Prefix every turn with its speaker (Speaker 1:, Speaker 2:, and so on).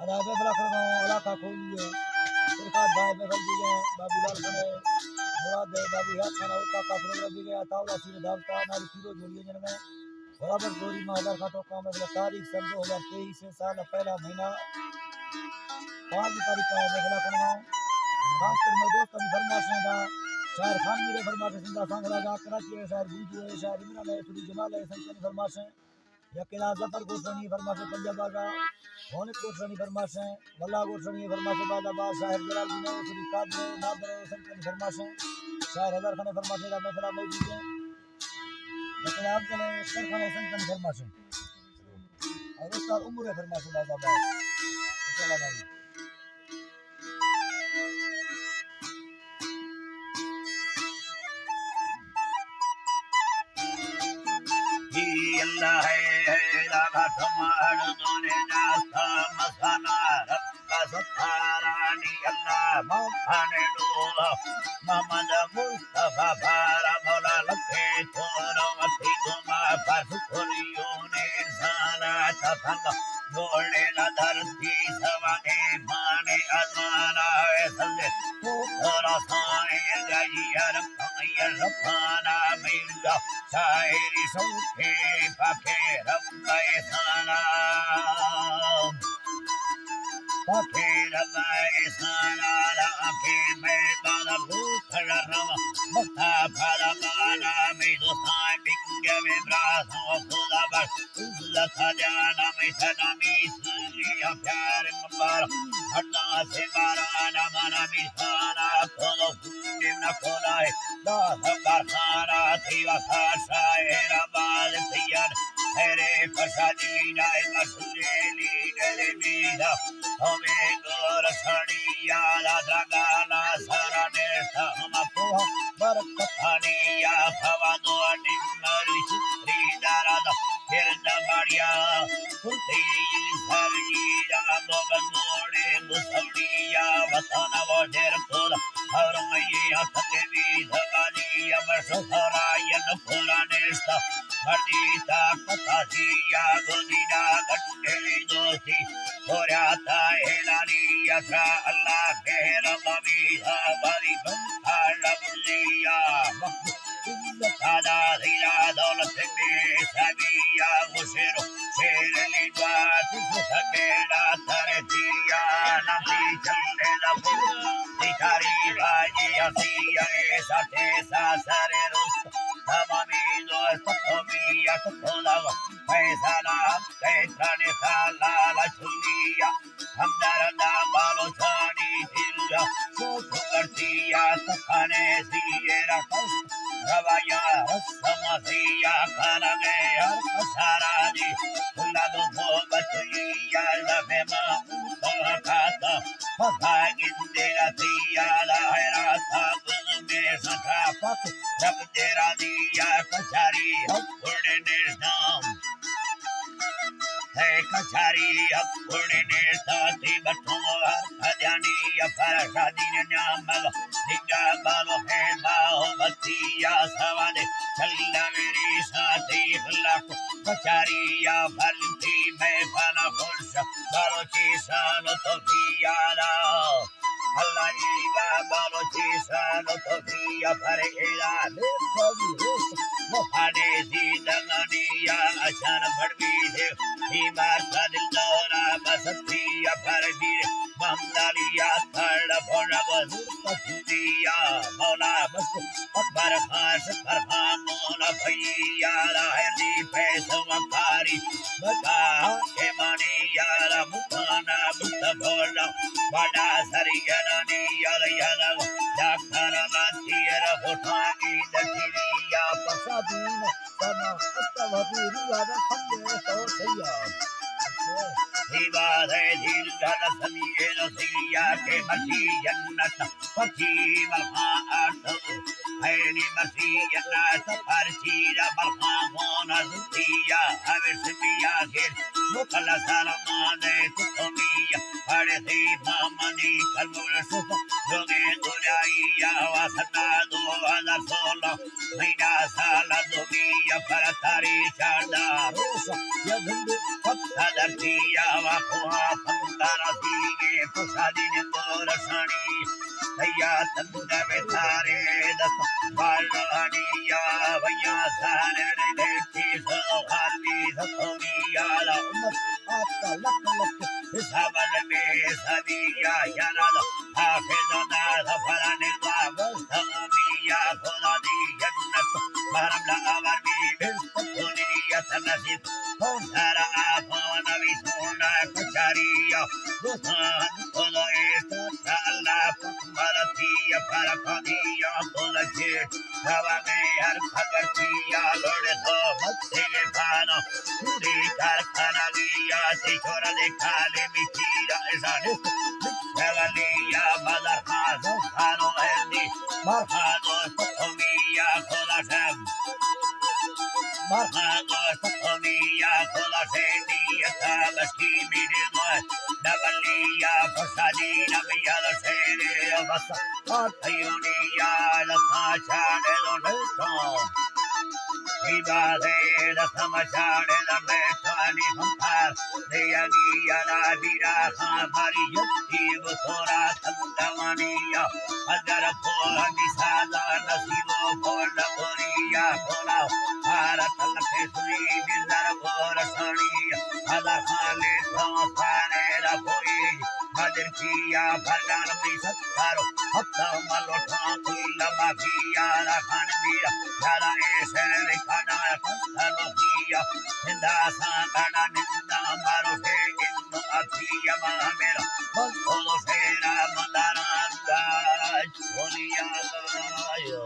Speaker 1: अदा बेफला करगा इलाका खोलिए सरकार भाई बेफल दी गए बाबूलाल खाने मुराद दे बाबू याद खाना होता का प्रोग्राम दी गया तावला सिर दावता नारी पीरो जोड़िए जन में बराबर गोरी महादार खाटो काम में तारीख सन 2023 से साल पहला महीना 5 तारीख का बेफला करगा खास कर मैं दोस्त अभी फरमाश है शायर खान मेरे फरमाश जिंदा संग राजा कराची है शायर बुजू है शायर इमरान है सुरी जमाल है संकनी फरमाश है यकीला जफर गोसनी फरमाश पंजाब बागा मोहनिक गोसनी फरमाश है वल्ला गोसनी फरमाश बादाबाद शायर जलाल bin है सुरी कादर है नादर है संकनी फरमाश है शायर हजार खान फरमाश है महफिल मौजूद है यकीला अफजल है सर खान संकनी फरमाश है और उस्ताद उमर है फरमाश बादाबाद इंशाल्लाह भाई
Speaker 2: अल्लाह है राधा थमार दोने नास्ता मसाना रब्बा सतारानी अल्लाह मौखाने डोला मोहम्मद मुस्तफा बारा मौला लखे थोरो अथी गुमा फर्स खोलियो ने इंसाना तफंग जोड़े न धरती सवाने माने अजमाना संगे थोरा साए गैयर कमैर रफाना मिला शायरी सौखे पाखे रब्बाए साना पाखे रब्बाए साना राखे मैं बाला भूखड़ रवा मस्ता भरा बाला में दोस्तान बिंगे में ब्रासों खुदा बस उल्ला खजाना में सनामी सुलिया प्यार मबार हरना से माराना मना मिसाना खोलो फूले न खोलाए कारखाना थी वफा शायर आबाद तैयार तेरे फसादीना मसूली गले मीरा हमें गोर सड़िया रागाना सारा नेस्ता हम पोहा बरकतानिया खवा दो निमरी सुत्री दारादा फिर नबाड़िया कुर्ती सरिया दो बनोड़े मुसड़िया वतन वो डेर तोला और ये हथके भी धगालिया मसहरायन पुरानेस्ता मर्दीता कथासिया गोदीना गंडेली दोस्ती होराता हेलानिया था अल्लाह केर ममीहा बरी बंथा लबलिया खादा दिला दौलत में सबिया मुशरो शेर लिबात सुखमेला तरतिया नबी चलने लबू दिखारी बाजी हसिया साथे सासरे रुस्त तमामी दोस्त तमियत खुलव फैसला कैत्राने साला लछुलिया हमदरदा बालो छानी दिल्ला सोच करतिया तखाने सियरा कष्ट रवाया रसमसिया खाना गया सारा जी खुला दो बचलिया लफे मां खाता भागिंदेरा तिया लहरा था में सखा पक जब तेरा दिया कचारी उड़ने नाम है कचारी उड़ने साथी बठोर खजानी अफर शादी ने नामल दिगा बालो है बाहो बतिया सवाने चलना मेरी साथी खलाक कचारिया फलती मैं फना खुश बालो चीसानो तो पियाला अल्लाह जीवा बालो चीसानो तो पिया फरेला ले कभी होश मुखाने सी दंगनिया अचान भड़वी है बीमार का दिल दौरा बसतिया फरजी मामलालिया थड़ भोड़ा बजुर पछुदिया मौला बस अकबर खास फरहान मौला भैया रहनी पैसों कारी बता के मानी यारा मुखाना बुद्ध भोला बड़ा सरियना नी यार यारा डॉक्टर मातियर होठानी दठिया प्रसादीन तना अस्तवती रुवादा संगे तो सैया हिबाद है दिल धन समिए नसिया के मसी जन्नत पति मलहा आठ है नी मसी जन्नत फरसीरा मलहा मोना दुतिया हवे सिया के मुकल सलमान कुतुमिया हरे दी मामनी कलमुल सुख जोगे दुराइया वासना दो हजार 16 महीना साल दुनिया पर तारी चांदा रोस यधुंद धरतिया वाकुहा पंगा Mandara sige pasadine porasani Ayya tanda vetare das Valaniya vaya sare dethi sohali somiya la
Speaker 1: आपका लख लख
Speaker 2: Saban me sabiya yanada hafidana safarane dwa somiya khuladi jannat maramla avarni duniya tanasib Sara apana visuna kachariya Kola esta Allah Maratiya parakadiya kola jit Hava me har khabartiya lode to matsige phana Puri karkhana liya tichora dekhale mitira esane Hevaliya badar khazo khano endi Marhado somiya kola shem Marhado somiya kola shendi Yatabaski midinoy Navaliya pasadi nabiyala shere avasa Ayuniya lakachane loneto Ibade la samachane la metani hampar Deyaniya la vira hamari yutti vutora tandavaniya Agara pola nisada nasivo pola poriya pola Bharatala kesuri bindara pora saniya Adar khale samastane la poi Madir kiya bhargana misattaro Hatta malota kulla mafiya la khanmira Yara esere kana kantalohiya Hinda sangana ninda maro se ginno atiya mahamera Bantolo sera mandara raj Oliya yo